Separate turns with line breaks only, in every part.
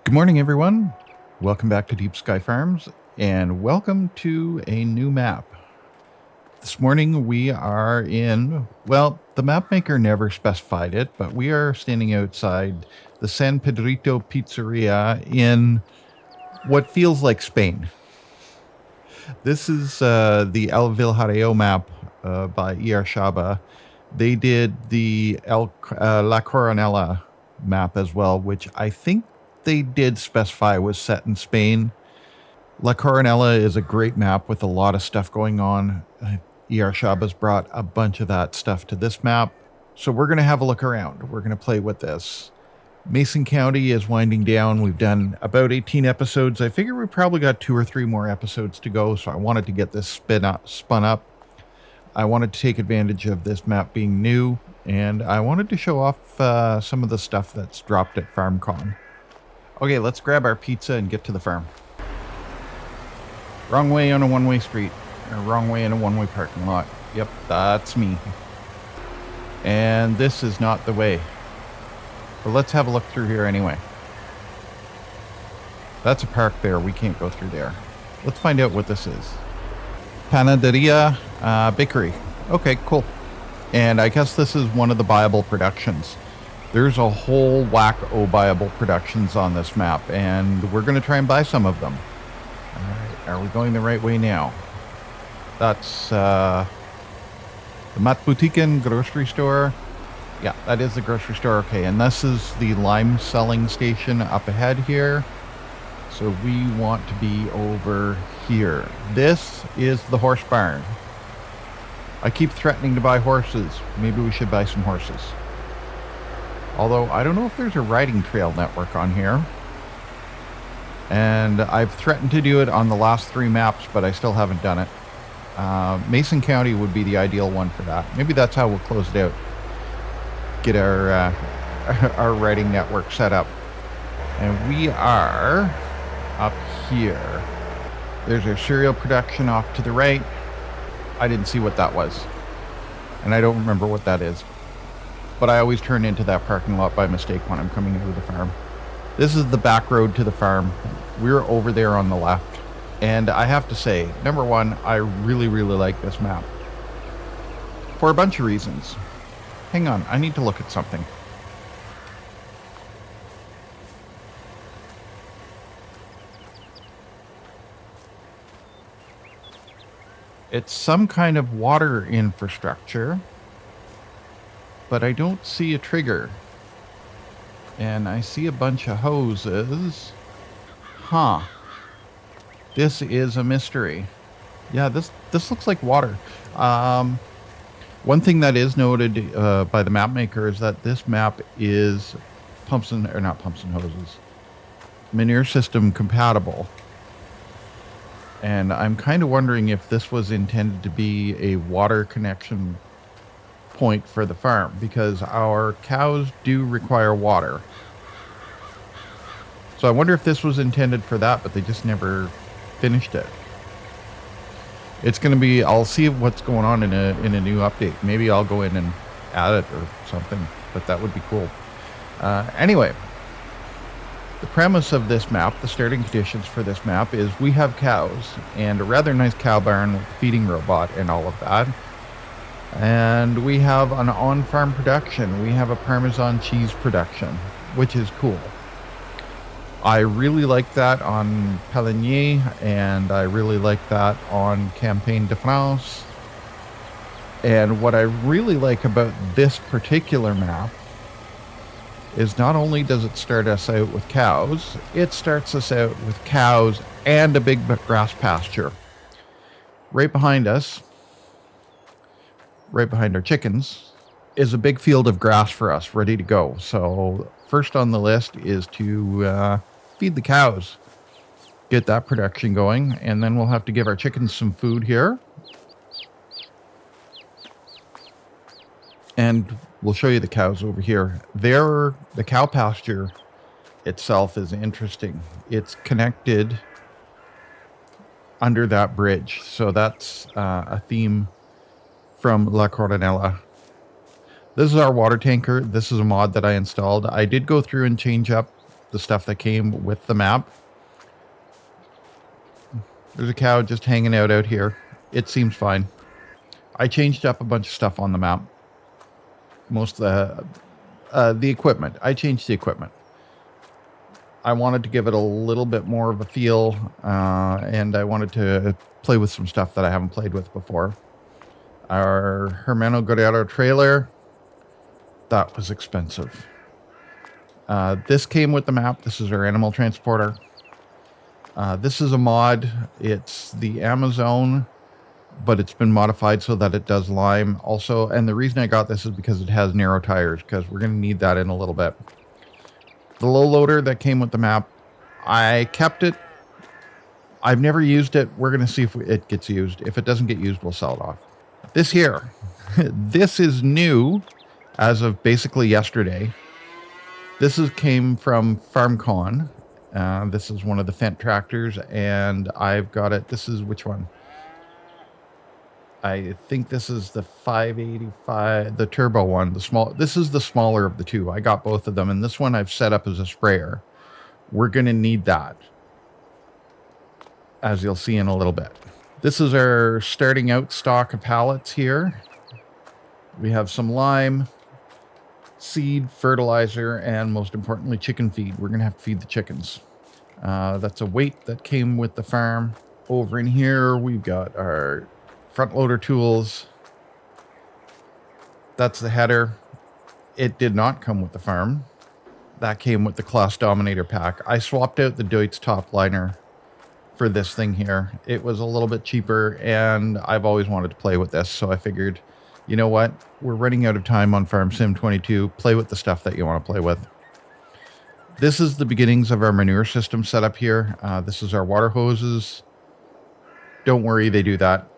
Good morning, everyone. Welcome back to Deep Sky Farms, and welcome to a new map. This morning we are in, well, the map maker never specified it, but we are standing outside the San Pedrito Pizzeria in what feels like Spain. This is the El Villarejo map by E.R. Shaba. They did the La Coronella map as well, which I think they did specify was set in Spain. La Coronella is a great map with a lot of stuff going on. E.R. Shaba's brought a bunch of that stuff to this map. So we're going to have a look around. We're going to play with this. Mason County is winding down. We've done about 18 episodes. I figure we probably got 2 or 3 more episodes to go, so I wanted to get this spun up. I wanted to take advantage of this map being new, and I wanted to show off some of the stuff that's dropped at FarmCon. Okay, let's grab our pizza and get to the farm. Wrong way on a one-way street. Or wrong way in a one-way parking lot. Yep, that's me. And this is not the way. But let's have a look through here anyway. That's a park there. We can't go through there. Let's find out what this is. Panaderia Bakery. Okay, cool. And I guess this is one of the viable productions. There's a whole whack o' viable productions on this map, and we're going to try and buy some of them. All right, are we going the right way now? That's the Mat Boutiquen grocery store. Yeah, that is the grocery store. Okay, and this is the lime selling station up ahead here. So we want to be over here. This is the horse barn. I keep threatening to buy horses. Maybe we should buy some horses. Although, I don't know if there's a riding trail network on here. And I've threatened to do it on the last 3 maps, but I still haven't done it. Mason County would be the ideal one for that. Maybe that's how we'll close it out. Get our riding network set up. And we are up here. There's our cereal production off to the right. I didn't see what that was. And I don't remember what that is. But I always turn into that parking lot by mistake when I'm coming into the farm. This is the back road to the farm. We're over there on the left. And I have to say, number one, I really, really like this map. For a bunch of reasons. Hang on, I need to look at something. It's some kind of water infrastructure. But I don't see a trigger. And I see a bunch of hoses. Huh. This is a mystery. Yeah, this looks like water. One thing that is noted by the map maker is that this map is manure system compatible. And I'm kind of wondering if this was intended to be a water connection point for the farm, because our cows do require water. So I wonder if this was intended for that, but they just never finished it. It's going to be, I'll see what's going on in a new update. Maybe I'll go in and add it or something, but that would be cool. Anyway, the premise of this map, the starting conditions for this map, is we have cows and a rather nice cow barn with a feeding robot and all of that. And we have an on-farm production. We have a Parmesan cheese production, which is cool. I really like that on Pelligny, and I really like that on Campagne de France. And what I really like about this particular map is not only does it start us out with cows, it starts us out with cows and a big grass pasture. Right behind us, right behind our chickens, is a big field of grass for us, ready to go. So first on the list is to feed the cows, get that production going, and then we'll have to give our chickens some food here. And we'll show you the cows over here. The cow pasture itself is interesting. It's connected under that bridge. So that's a theme from La Coronella. This is our water tanker. This is a mod that I installed. I did go through and change up the stuff that came with the map. There's a cow just hanging out here. It seems fine. I changed up a bunch of stuff on the map. Most of the equipment. I changed the equipment. I wanted to give it a little bit more of a feel, and I wanted to play with some stuff that I haven't played with before. Our Hermano Guerrero trailer, that was expensive. This came with the map. This is our animal transporter. This is a mod. It's the Amazon, but it's been modified so that it does lime also. And the reason I got this is because it has narrow tires, because we're going to need that in a little bit. The low loader that came with the map, I kept it. I've never used it. We're going to see if it gets used. If it doesn't get used, we'll sell it off. This here, this is new as of basically yesterday. This came from FarmCon. This is one of the Fendt tractors, and I've got it. This is which one? I think this is the 585, the turbo one, the small. This is the smaller of the two. I got both of them, and this one I've set up as a sprayer. We're going to need that, as you'll see in a little bit. This is our starting out stock of pallets here. We have some lime, seed, fertilizer, and most importantly, chicken feed. We're going to have to feed the chickens. That's a weight that came with the farm. Over in here, we've got our front loader tools. That's the header. It did not come with the farm. That came with the Class Dominator pack. I swapped out the Deutz top liner for this thing here. It was a little bit cheaper, and I've always wanted to play with this, so I figured, you know what? We're running out of time on Farm Sim 22. Play with the stuff that you want to play with. This is the beginnings of our manure system set up here. This is our water hoses. Don't worry, they do that.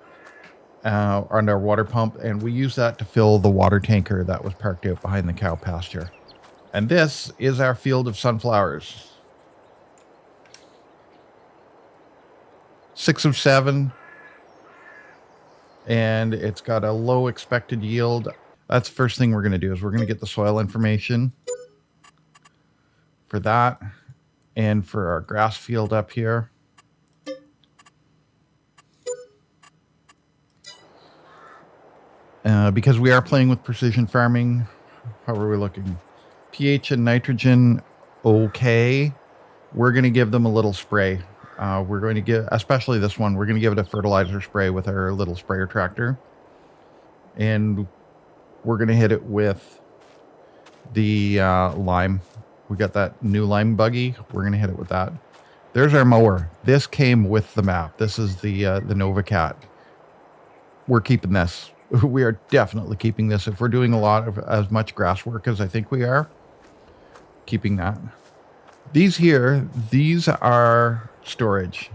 On our water pump, and we use that to fill the water tanker that was parked out behind the cow pasture. And this is our field of sunflowers. 6 of 7. And it's got a low expected yield. That's the first thing we're going to do, is we're going to get the soil information for that and for our grass field up here. Because we are playing with precision farming, how are we looking? pH and nitrogen, okay. We're going to give them a little spray. We're going to give, especially this one, we're going to give it a fertilizer spray with our little sprayer tractor. And we're going to hit it with the lime. We got that new lime buggy. We're going to hit it with that. There's our mower. This came with the map. This is the Nova Cat. We're keeping this. We are definitely keeping this. If we're doing a lot of as much grass work as I think we are, keeping that. These here, these are storage.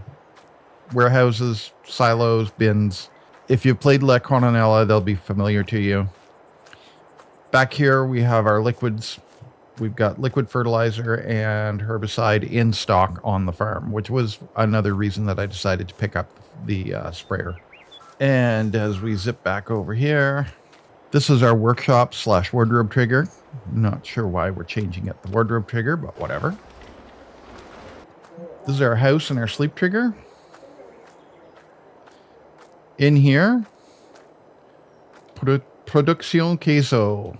Warehouses, silos, bins. If you've played La Coronella, they'll be familiar to you. Back here, we have our liquids. We've got liquid fertilizer and herbicide in stock on the farm, which was another reason that I decided to pick up the sprayer. And as we zip back over here, this is our workshop / wardrobe trigger. Not sure why we're changing it the wardrobe trigger, but whatever. This is our house and our sleep trigger. In here, Producción Queso.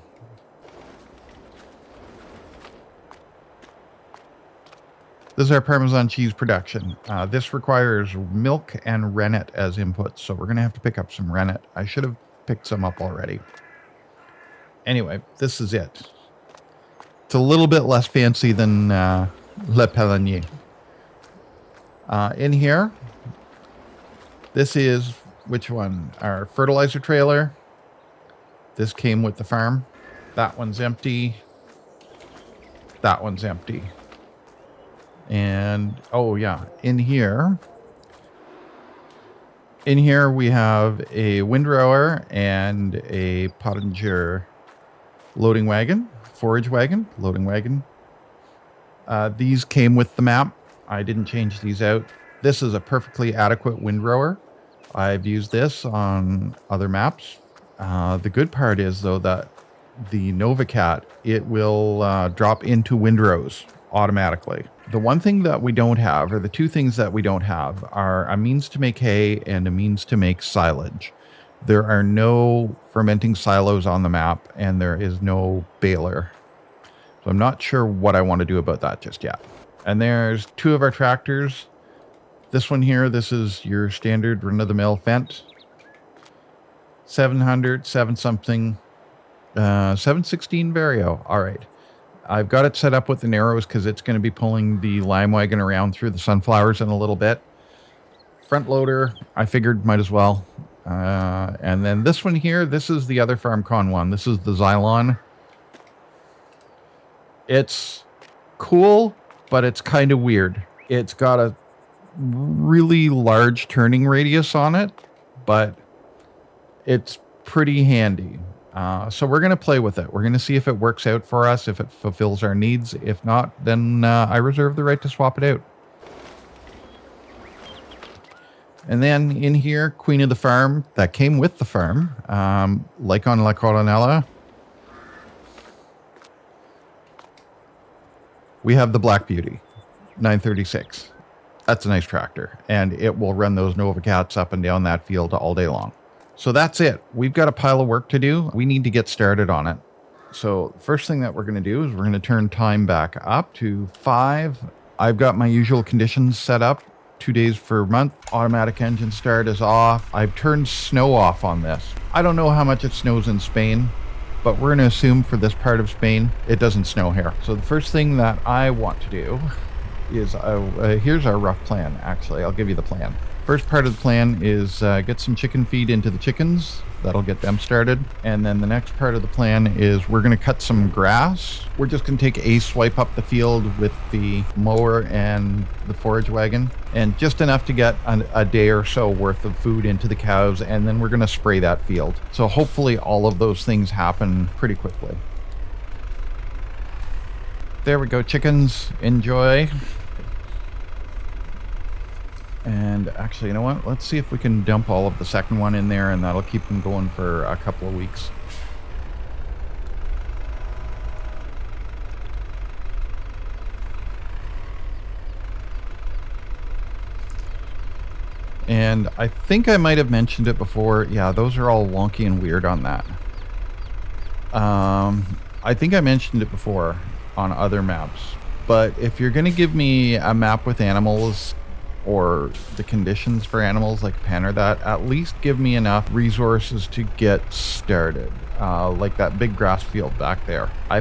This is our Parmesan cheese production. This requires milk and rennet as inputs, so we're going to have to pick up some rennet. I should have picked some up already. Anyway, this is it. It's a little bit less fancy than Le Pelinier. In here, this is, which one? Our fertilizer trailer. This came with the farm. That one's empty. That one's empty. And, oh yeah, in here we have a windrower and a Pottinger loading wagon, forage wagon, loading wagon. These came with the map. I didn't change these out. This is a perfectly adequate windrower. I've used this on other maps. The good part is, though, that the Nova Cat, it will drop into windrows. automatically. The one thing that we don't have, or the two things that we don't have, are a means to make hay and a means to make silage. There are no fermenting silos on the map, and there is no baler. So I'm not sure what I want to do about that just yet. And there's two of our tractors. This one here, this is your standard run-of-the-mill Fendt. 700, 7-something, 716 Vario. All right. I've got it set up with the narrows because it's going to be pulling the lime wagon around through the sunflowers in a little bit. Front loader, I figured might as well. And then this one here, this is the other FarmCon one. This is the Xylon. It's cool, but it's kind of weird. It's got a really large turning radius on it, but it's pretty handy. So we're going to play with it. We're going to see if it works out for us, if it fulfills our needs. If not, then I reserve the right to swap it out. And then in here, Queen of the Farm, that came with the farm, like on La Coronella. We have the Black Beauty, 936. That's a nice tractor, and it will run those Nova Cats up and down that field all day long. So that's it. We've got a pile of work to do. We need to get started on it. So the first thing that we're going to do is we're going to turn time back up to 5. I've got my usual conditions set up. 2 days per month. Automatic engine start is off. I've turned snow off on this. I don't know how much it snows in Spain, but we're going to assume for this part of Spain, it doesn't snow here. So the first thing that I want to do is, here's our rough plan, actually. I'll give you the plan. First part of the plan is get some chicken feed into the chickens. That'll get them started. And then the next part of the plan is we're going to cut some grass. We're just going to take a swipe up the field with the mower and the forage wagon, and just enough to get a day or so worth of food into the cows, and then we're going to spray that field. So hopefully all of those things happen pretty quickly. There we go, chickens. Enjoy. And actually, you know what? Let's see if we can dump all of the second one in there, and that'll keep them going for a couple of weeks. And I think I might have mentioned it before. Yeah, those are all wonky and weird on that. I think I mentioned it before on other maps. But if you're going to give me a map with animals, or the conditions for animals like pen or that, at least give me enough resources to get started. Like that big grass field back there. I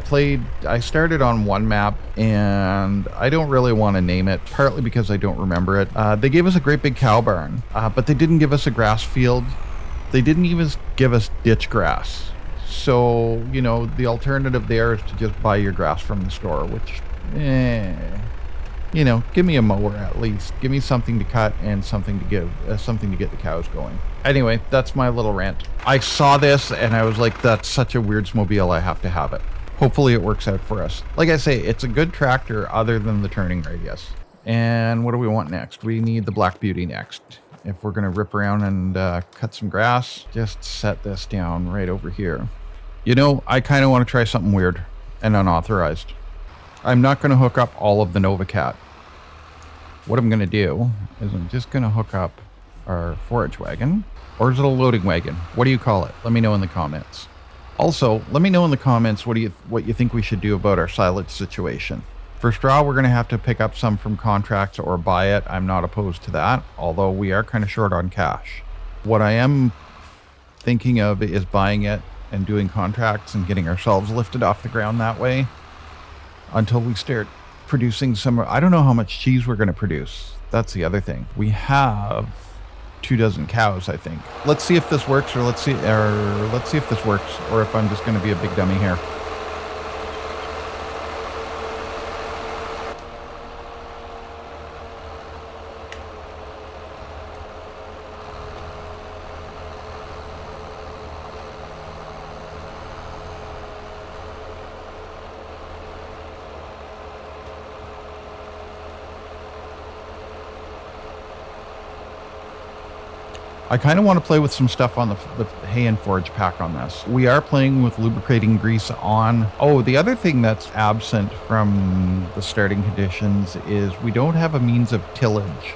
started on one map, and I don't really want to name it, partly because I don't remember it. They gave us a great big cow barn, but they didn't give us a grass field. They didn't even give us ditch grass. So, you know, the alternative there is to just buy your grass from the store, which, you know, give me a mower at least. Give me something to cut and something to give, something to get the cows going. Anyway, that's my little rant. I saw this and I was like, that's such a weird snowmobile, I have to have it. Hopefully it works out for us. Like I say, it's a good tractor other than the turning radius. And what do we want next? We need the Black Beauty next. If we're going to rip around and cut some grass, just set this down right over here. You know, I kind of want to try something weird and unauthorized. I'm not going to hook up all of the NovaCat. What I'm going to do is I'm just going to hook up our forage wagon. Or is it a loading wagon? What do you call it? Let me know in the comments. Also, let me know in the comments what you think we should do about our silage situation. For straw, we're going to have to pick up some from contracts or buy it. I'm not opposed to that, although we are kind of short on cash. What I am thinking of is buying it and doing contracts and getting ourselves lifted off the ground that way until we start producing some. I don't know how much cheese we're going to produce. That's the other thing. We have 24 cows, I think. Let's see if this works, or let's see if this works, or if I'm just going to be a big dummy here. I kind of want to play with some stuff on the hay and forage pack on this. We are playing with lubricating grease on. Oh, the other thing that's absent from the starting conditions is we don't have a means of tillage.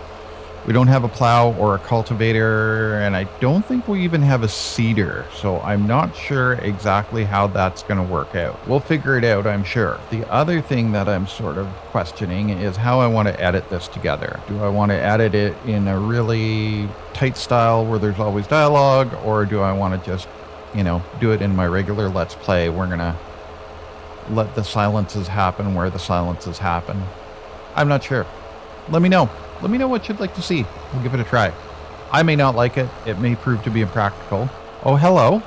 We don't have a plow or a cultivator, and I don't think we even have a seeder, so I'm not sure exactly how that's going to work out. We'll figure it out, I'm sure. The other thing that I'm sort of questioning is how I want to edit this together. Do I want to edit it in a really tight style where there's always dialogue, or do I want to just, you know, do it in my regular Let's Play? We're going to let the silences happen where the silences happen. I'm not sure. Let me know. Let me know what you'd like to see. We'll give it a try. I may not like it. It may prove to be impractical. Oh, hello.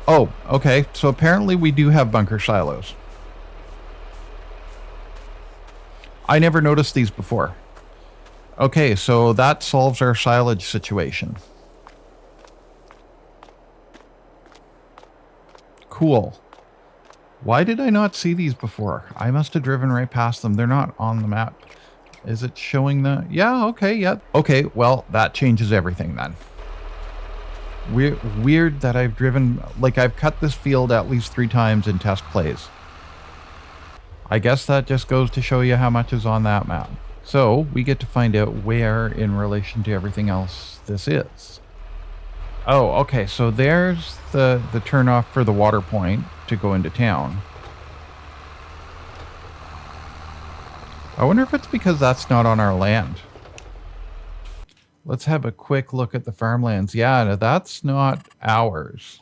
Oh, okay. So apparently we do have bunker silos. I never noticed these before. Okay, so that solves our silage situation. Cool. Why did I not see these before? I must have driven right past them. They're not on the map. Is it showing the... Yeah, okay, yeah. Okay, well, that changes everything then. Weird that I've driven... Like, I've cut this field at least 3 times in test plays. I guess that just goes to show you how much is on that map. So, we get to find out where, in relation to everything else, this is. Oh, okay, so there's the turnoff for the water point to go into town. I wonder if it's because that's not on our land. Let's have a quick look at the farmlands. Yeah, that's not ours.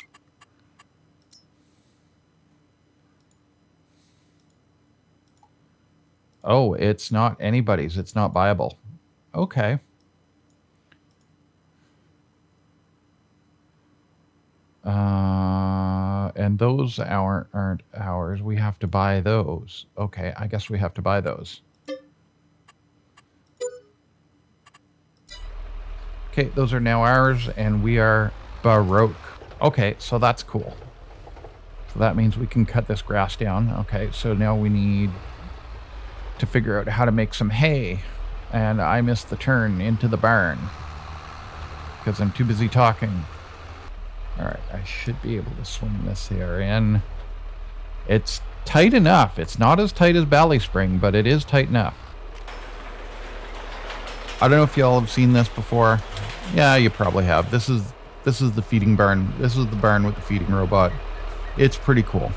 Oh, it's not anybody's. It's not viable. Okay. And those aren't ours. We have to buy those. Okay, I guess we have to buy those. Okay, those are now ours, and we are Baroque. Okay, so that's cool. So that means we can cut this grass down. Okay, so now we need to figure out how to make some hay. And I missed the turn into the barn because I'm too busy talking. Alright, I should be able to swing this here in. It's tight enough. It's not as tight as Bally Spring, but it is tight enough. I don't know if y'all have seen this before. Yeah, you probably have. This is the feeding barn. This is the barn with the feeding robot. It's pretty cool.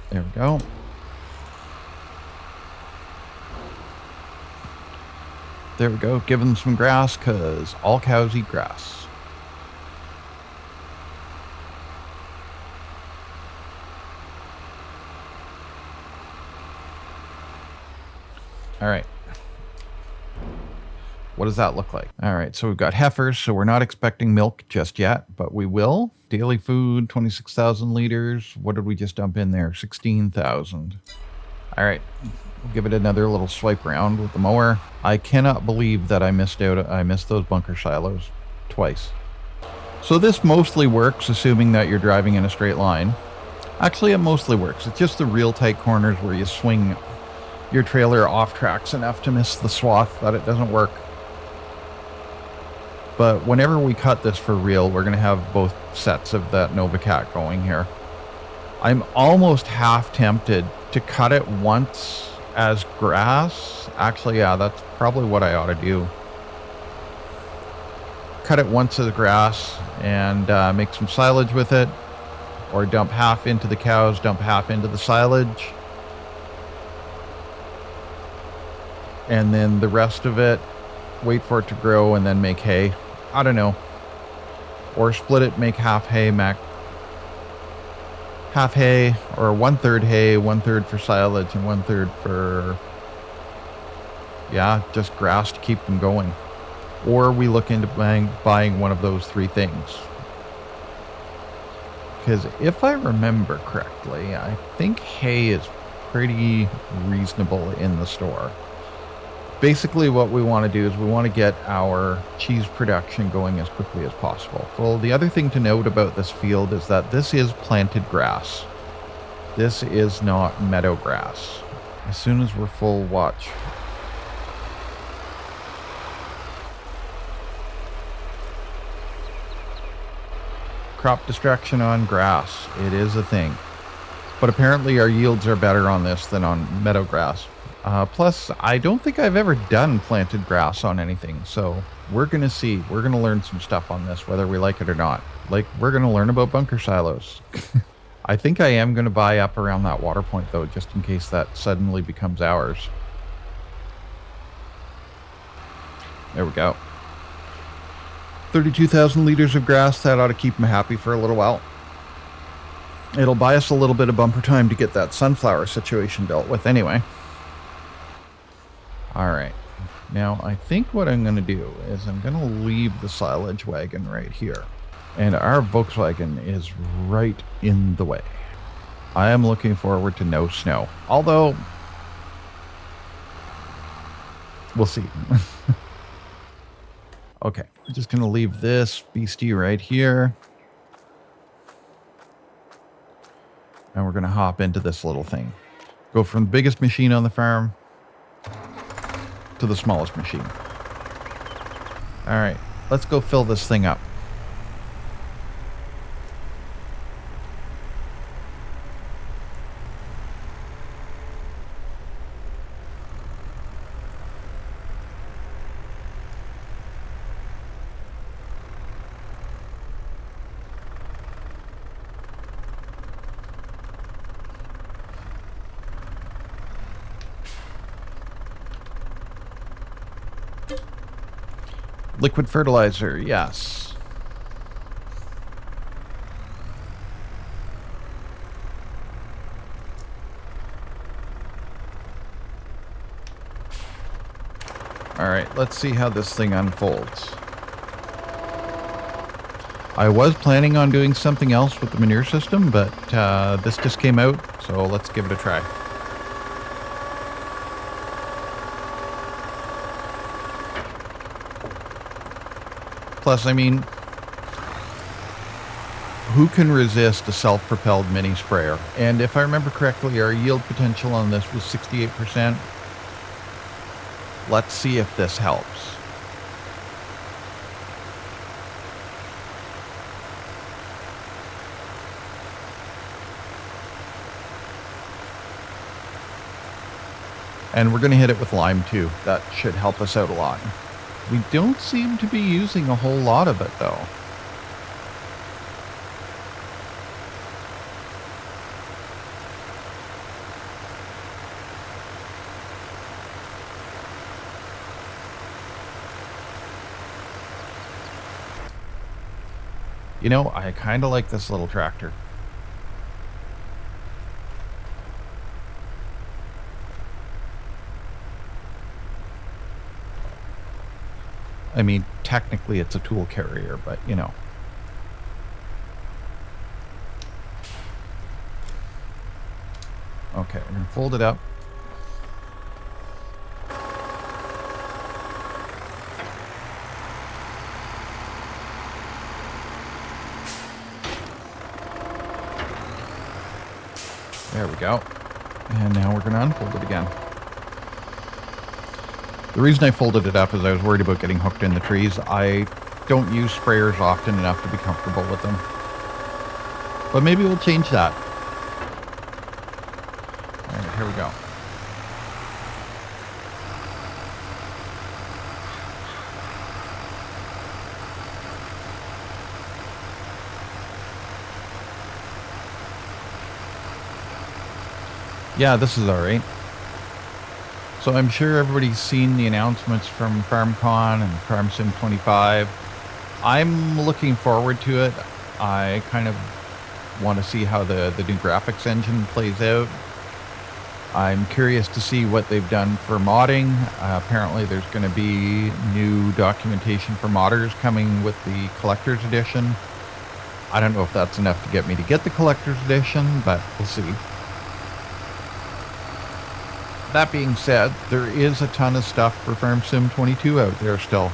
There we go. There we go. Give them some grass, because all cows eat grass. All right. What does that look like? All right, so we've got heifers, so we're not expecting milk just yet, but we will. Daily food, 26,000 liters. What did we just dump in there? 16,000. All right. We'll give it another little swipe around with the mower. I cannot believe that I missed those bunker silos twice. So this mostly works, assuming that you're driving in a straight line. Actually, it mostly works. It's just the real tight corners where you swing your trailer off tracks enough to miss the swath that it doesn't work. But whenever we cut this for real, we're going to have both sets of that Novacat going here. I'm almost half tempted to cut it once as grass. Actually, yeah, that's probably what I ought to do. Cut it once as grass and make some silage with it. Or dump half into the cows, dump half into the silage. And then the rest of it, wait for it to grow and then make hay. I don't know. Or split it, make half hay, half hay, or 1/3 hay, 1/3 for silage, and 1/3 for, yeah, just grass to keep them going. Or we look into buying one of those 3 things. Because if I remember correctly, I think hay is pretty reasonable in the store. Basically what we want to do is we want to get our cheese production going as quickly as possible. Well, the other thing to note about this field is that this is planted grass. This is not meadow grass. As soon as we're full, watch. Crop destruction on grass. It is a thing. But apparently our yields are better on this than on meadow grass. Plus, I don't think I've ever done planted grass on anything, so we're going to see. We're going to learn some stuff on this, whether we like it or not. Like, we're going to learn about bunker silos. I think I am going to buy up around that water point, though, just in case that suddenly becomes ours. There we go. 32,000 liters of grass. That ought to keep them happy for a little while. It'll buy us a little bit of bumper time to get that sunflower situation dealt with anyway. Alright, now I think what I'm going to do is I'm going to leave the silage wagon right here. And our Volkswagen is right in the way. I am looking forward to no snow. Although, we'll see. Okay, we're just going to leave this beastie right here. And we're going to hop into this little thing. Go from the biggest machine on the farm to the smallest machine. All right, let's go fill this thing up. Liquid fertilizer, yes. All right, let's see how this thing unfolds. I was planning on doing something else with the manure system, but this just came out, so let's give it a try. Plus, I mean, who can resist a self-propelled mini sprayer? And if I remember correctly, our yield potential on this was 68%. Let's see if this helps. And we're going to hit it with lime too. That should help us out a lot. We don't seem to be using a whole lot of it, though. You know, I kind of like this little tractor. I mean, technically it's a tool carrier, but you know. Okay, we're gonna fold it up. There we go. And now we're gonna unfold it again. The reason I folded it up is I was worried about getting hooked in the trees. I don't use sprayers often enough to be comfortable with them. But maybe we'll change that. All right, here we go. Yeah, this is all right. So I'm sure everybody's seen the announcements from FarmCon and FarmSim 25. I'm looking forward to it. I kind of want to see how the new graphics engine plays out. I'm curious to see what they've done for modding. Apparently there's going to be new documentation for modders coming with the collector's edition. I don't know if that's enough to get me to get the collector's edition, but we'll see. that being said, there is a ton of stuff for Farm Sim 22 out there still.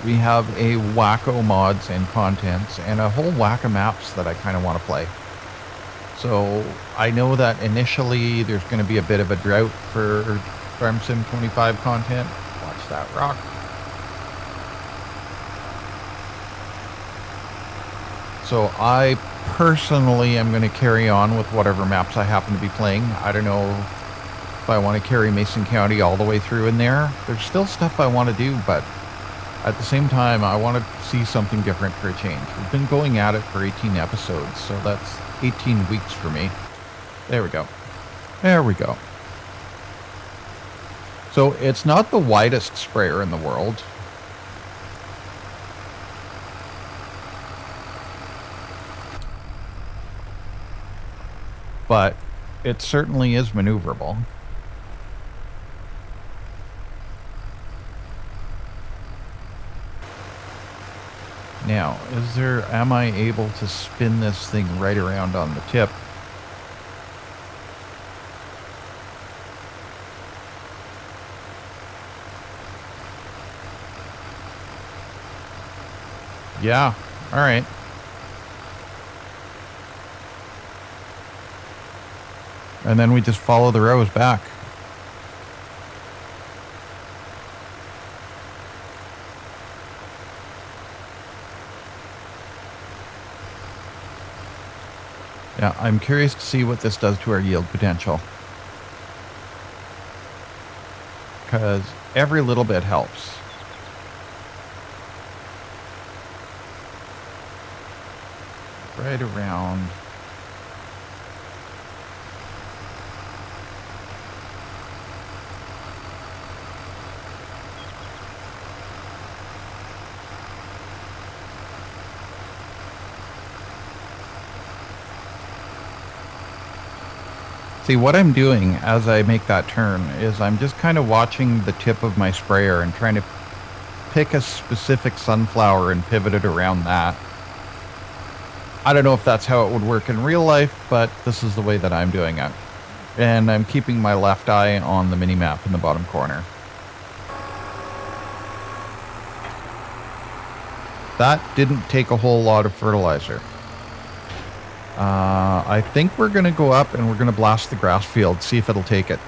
We have a wacko mods and contents and a whole whack of maps that I kind of want to play. So I know that initially there's going to be a bit of a drought for Farm Sim 25 content. Watch that rock. So I personally am going to carry on with whatever maps I happen to be playing. I don't know if I want to carry Mason County all the way through in there. There's still stuff I want to do, but at the same time, I want to see something different for a change. We've been going at it for 18 episodes, so that's 18 weeks for me. There we go. There we go. So it's not the widest sprayer in the world. But it certainly is maneuverable. Now, am I able to spin this thing right around on the tip? Yeah, all right. And then we just follow the rows back. Yeah, I'm curious to see what this does to our yield potential. Because every little bit helps. Right around. See, what I'm doing as I make that turn is I'm just kind of watching the tip of my sprayer and trying to pick a specific sunflower and pivot it around that. I don't know if that's how it would work in real life, but this is the way that I'm doing it. And I'm keeping my left eye on the mini-map in the bottom corner. That didn't take a whole lot of fertilizer. I think we're going to go up and we're going to blast the grass field, see if it'll take it.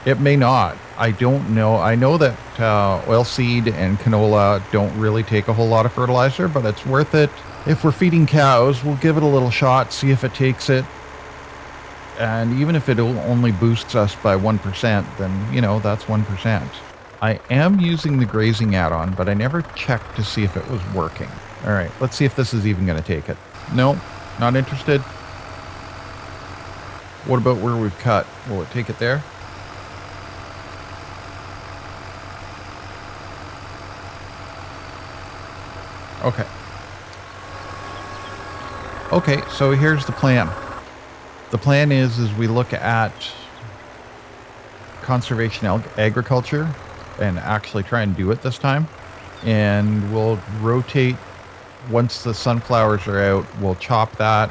It may not. I don't know. I know that oilseed and canola don't really take a whole lot of fertilizer, but it's worth it. If we're feeding cows, we'll give it a little shot, see if it takes it. And even if it only boosts us by 1%, then, you know, that's 1%. I am using the grazing add-on, but I never checked to see if it was working. All right, let's see if this is even going to take it. No, not interested. What about where we've cut? Will it take it there? Okay. Okay, so here's the plan. The plan is we look at conservation agriculture and actually try and do it this time. And we'll rotate. Once the sunflowers are out, we'll chop that.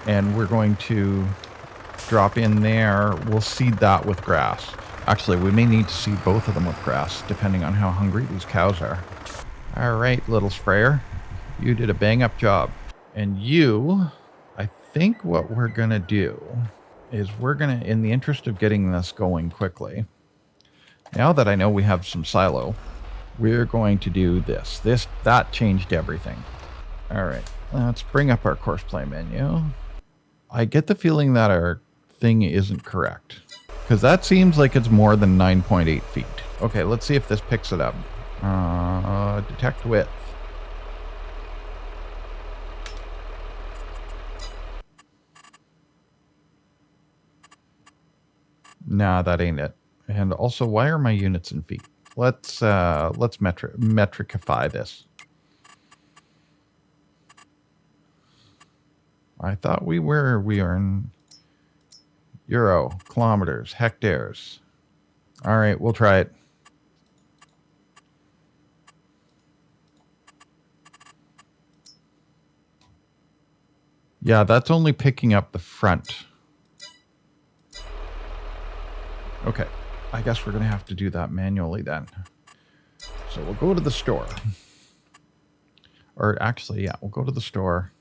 And we're going to drop in there. We'll seed that with grass. Actually, we may need to seed both of them with grass, depending on how hungry these cows are. All right, little sprayer. You did a bang-up job. And you, I think what we're going to do is we're going to, in the interest of getting this going quickly, now that I know we have some silo, we're going to do this. That changed everything. All right, let's bring up our course play menu. I get the feeling that our thing isn't correct, because that seems like it's more than 9.8 feet. Okay, let's see if this picks it up. Detect width. Nah, that ain't it. And also, why are my units in feet? Let's metricify this. I thought we are in euro, kilometers, hectares. All right, we'll try it. Yeah, that's only picking up the front. Okay, I guess we're going to have to do that manually then. So we'll go to the store. Or actually, yeah, we'll go to the store.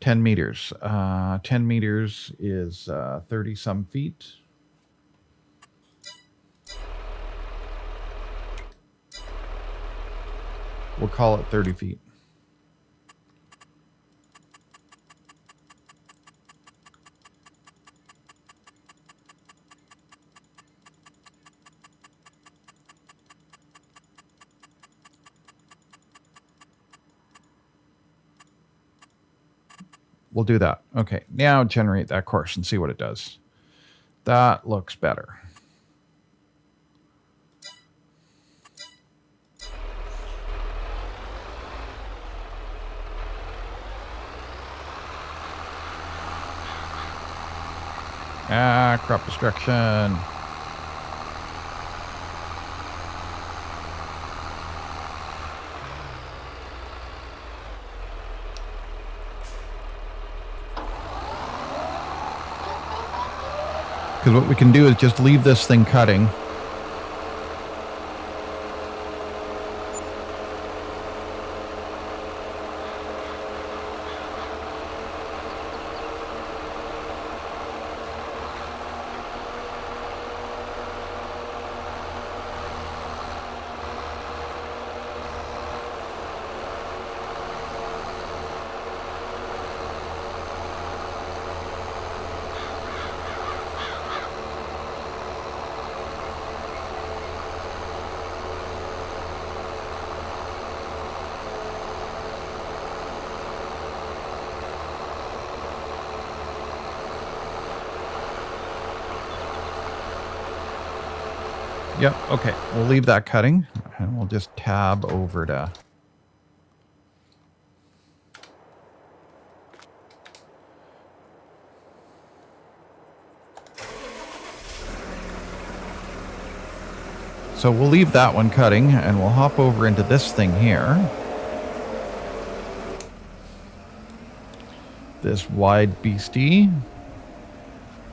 10 meters. 10 meters is 30 some feet. We'll call it 30 feet. We'll do that. Okay, now generate that course and see what it does. That looks better. Crop destruction. Because what we can do is just leave this thing cutting. Yep, okay. We'll leave that cutting, and we'll just tab over to... So we'll leave that one cutting, and we'll hop over into this thing here. This wide beastie.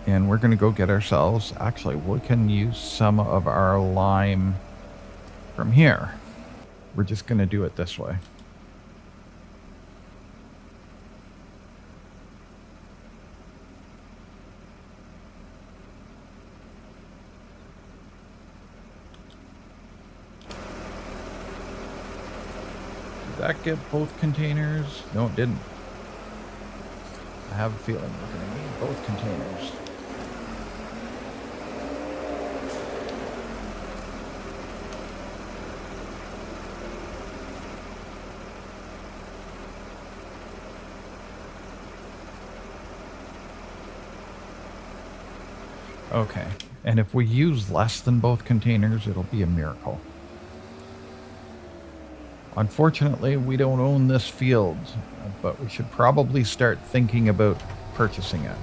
And we're going to go get ourselves... Actually, we can use some of our lime from here. We're just going to do it this way. Did that get both containers? No, it didn't. I have a feeling we're going to need both containers. Okay, and if we use less than both containers, it'll be a miracle. Unfortunately, we don't own this field, but we should probably start thinking about purchasing it.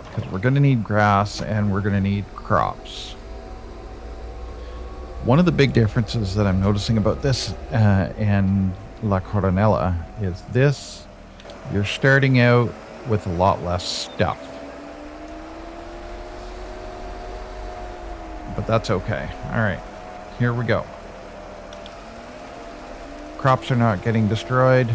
Because we're going to need grass and we're going to need crops. One of the big differences that I'm noticing about this and La Coronella is this, you're starting out with a lot less stuff. But that's okay. All right, here we go. Crops are not getting destroyed.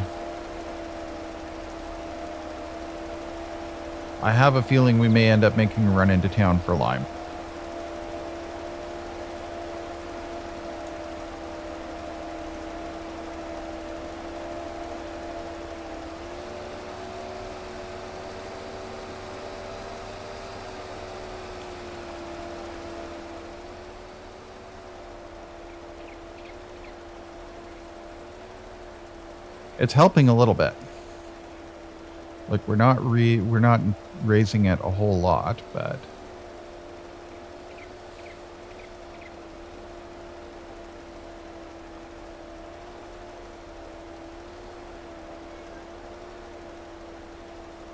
I have a feeling we may end up making a run into town for lime. It's helping a little bit. Like we're not raising it a whole lot, but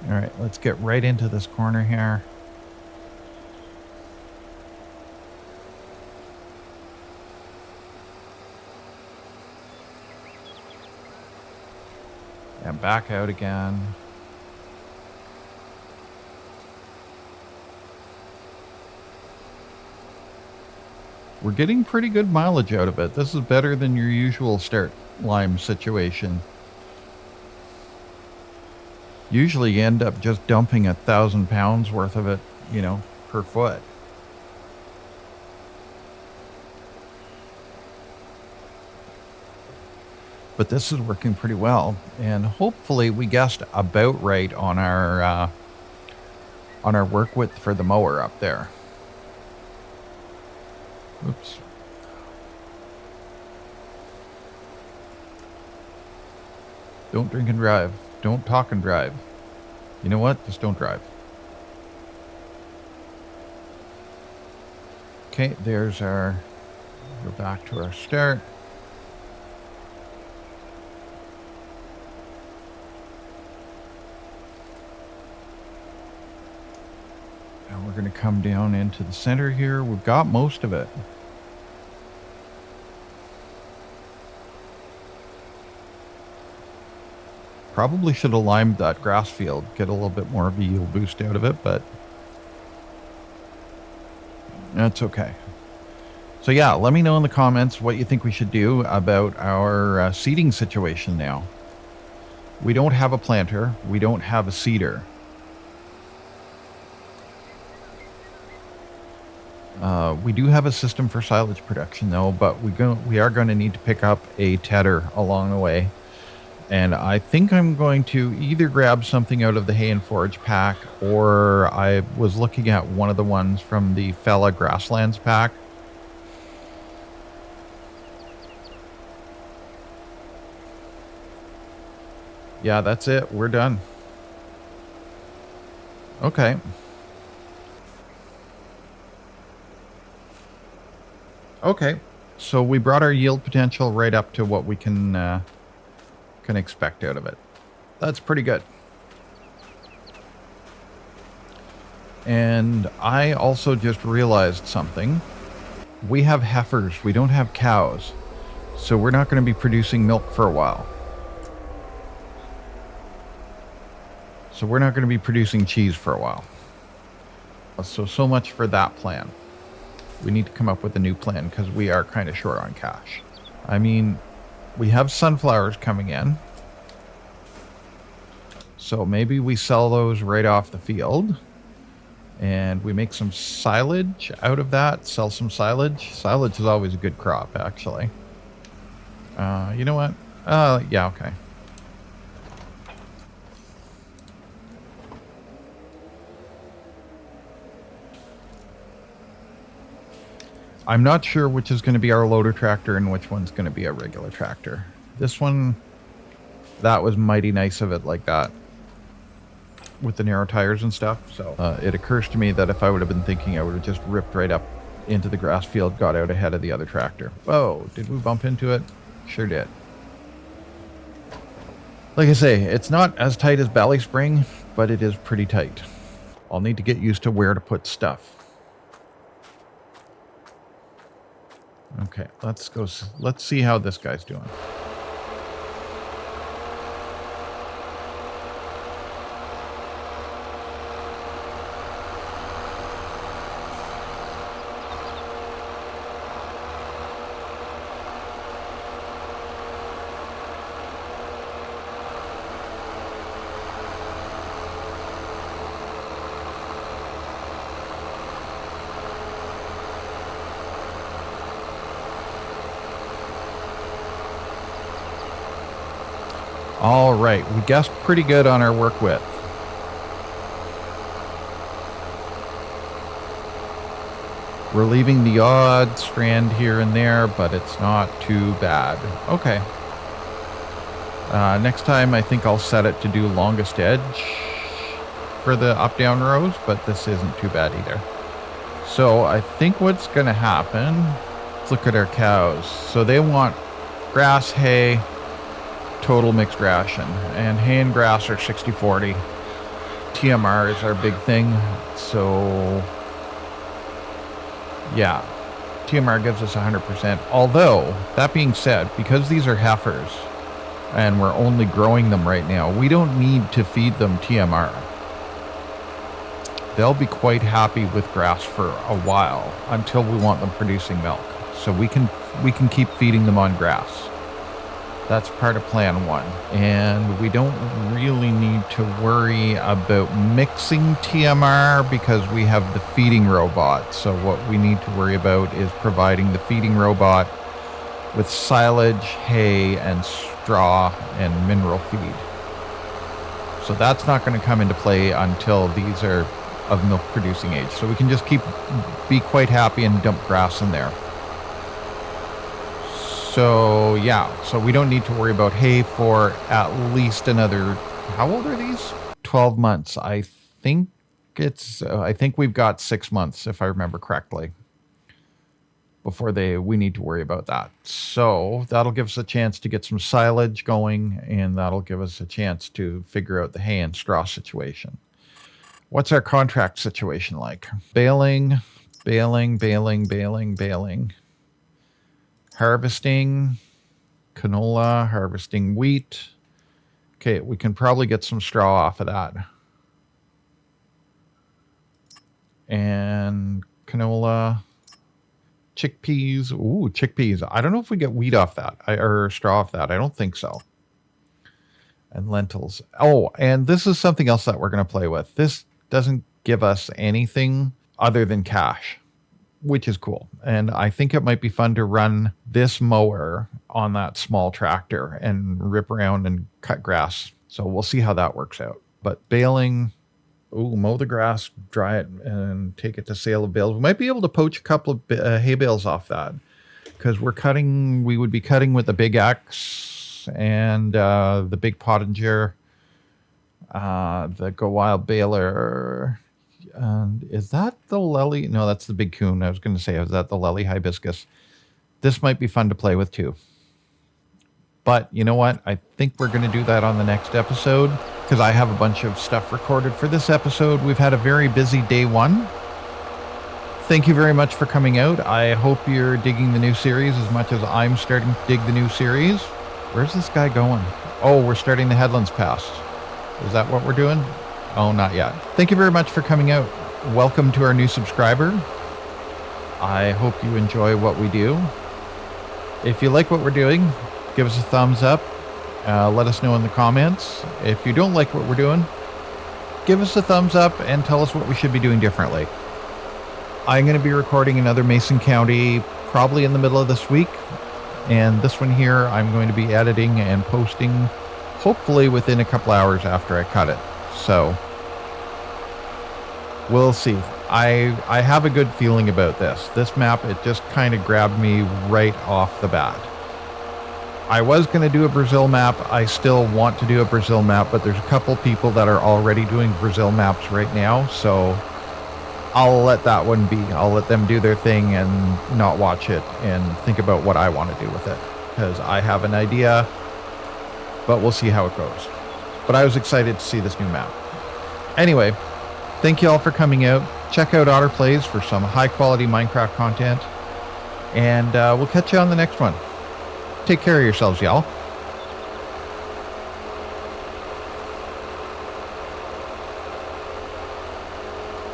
all right, let's get right into this corner here. And back out again. We're getting pretty good mileage out of it. This is better than your usual start lime situation. Usually you end up just dumping 1,000 pounds worth of it, you know, per foot. But this is working pretty well, and hopefully we guessed about right on our work width for the mower up there. Oops. Don't drink and drive. Don't talk and drive. You know what? Just don't drive. Okay, there's our... Go back to our start. And we're going to come down into the center here. We've got most of it. Probably should have limed that grass field, get a little bit more of a yield boost out of it, but that's okay. So yeah, let me know in the comments what you think we should do about our seeding situation now. We don't have a planter. We don't have a seeder. We do have a system for silage production though, but we are going to need to pick up a tedder along the way. And I think I'm going to either grab something out of the hay and forage pack, or I was looking at one of the ones from the Fella Grasslands pack. Yeah, that's it. We're done. Okay. Okay. So we brought our yield potential right up to what we can expect out of it. That's pretty good. And I also just realized something. We have heifers. We don't have cows. So we're not going to be producing milk for a while. So we're not going to be producing cheese for a while. So much for that plan. We need to come up with a new plan because we are kind of short on cash. I mean, we have sunflowers coming in. So maybe we sell those right off the field. And we make some silage out of that. Sell some silage. Silage is always a good crop, actually. You know what? Yeah, okay. I'm not sure which is going to be our loader tractor and which one's going to be a regular tractor. This one, that was mighty nice of it like that. With the narrow tires and stuff. So it occurs to me that if I would have been thinking, I would have just ripped right up into the grass field, got out ahead of the other tractor. Whoa, did we bump into it? Sure did. Like I say, it's not as tight as Valley Spring, but it is pretty tight. I'll need to get used to where to put stuff. Okay, let's see how this guy's doing. All right, we guessed pretty good on our work width. We're leaving the odd strand here and there, but it's not too bad. Okay. Next time, I think I'll set it to do longest edge for the up-down rows, but this isn't too bad either. So I think what's going to happen, let's look at our cows. So they want grass, hay, total mixed ration, and hay and grass are 60-40. TMR is our big thing, so yeah, TMR gives us 100%. Although, that being said, because these are heifers, and we're only growing them right now. We don't need to feed them TMR. They'll be quite happy with grass for a while until we want them producing milk. So we can keep feeding them on grass. That's part of plan 1. And we don't really need to worry about mixing TMR because we have the feeding robot. So what we need to worry about is providing the feeding robot with silage, hay, and straw and mineral feed. So that's not going to come into play until these are of milk producing age. So we can just be quite happy and dump grass in there. So yeah, so we don't need to worry about hay for at least another, how old are these? 12 months. I think we've got 6 months, if I remember correctly, before we need to worry about that. So that'll give us a chance to get some silage going, and that'll give us a chance to figure out the hay and straw situation. What's our contract situation like? Baling. Harvesting canola, harvesting wheat. Okay, we can probably get some straw off of that. And canola, chickpeas. Ooh, chickpeas. I don't know if we get wheat off that or straw off that. I don't think so. And lentils. Oh, and this is something else that we're going to play with. This doesn't give us anything other than cash, which is cool. And I think it might be fun to run this mower on that small tractor and rip around and cut grass. So we'll see how that works out. But baling, mow the grass, dry it, and take it to sale of bales. We might be able to poach a couple of hay bales off that because we would be cutting with the big axe and the big pottinger, the Go Wild baler. And is that the lily? No, that's the big coon. I was going to say, is that the lily hibiscus? This might be fun to play with too. But you know what? I think we're going to do that on the next episode because I have a bunch of stuff recorded for this episode. We've had a very busy day 1. Thank you very much for coming out. I hope you're digging the new series as much as I'm starting to dig the new series. Where's this guy going? Oh, we're starting the Headlands Pass. Is that what we're doing? Oh, not yet. Thank you very much for coming out. Welcome to our new subscriber. I hope you enjoy what we do. If you like what we're doing, give us a thumbs up. Let us know in the comments. If you don't like what we're doing, give us a thumbs up and tell us what we should be doing differently. I'm going to be recording another Mason County probably in the middle of this week. And this one here, I'm going to be editing and posting hopefully within a couple hours after I cut it. So we'll see. I have a good feeling about this. This map, it just kind of grabbed me right off the bat. I was going to do a Brazil map. I still want to do a Brazil map, but there's a couple people that are already doing Brazil maps right now. So I'll let that one be. I'll let them do their thing and not watch it and think about what I want to do with it. Because I have an idea, but we'll see how it goes. But I was excited to see this new map. Anyway, thank you all for coming out. Check out Otter Plays for some high-quality Minecraft content. And we'll catch you on the next one. Take care of yourselves, y'all.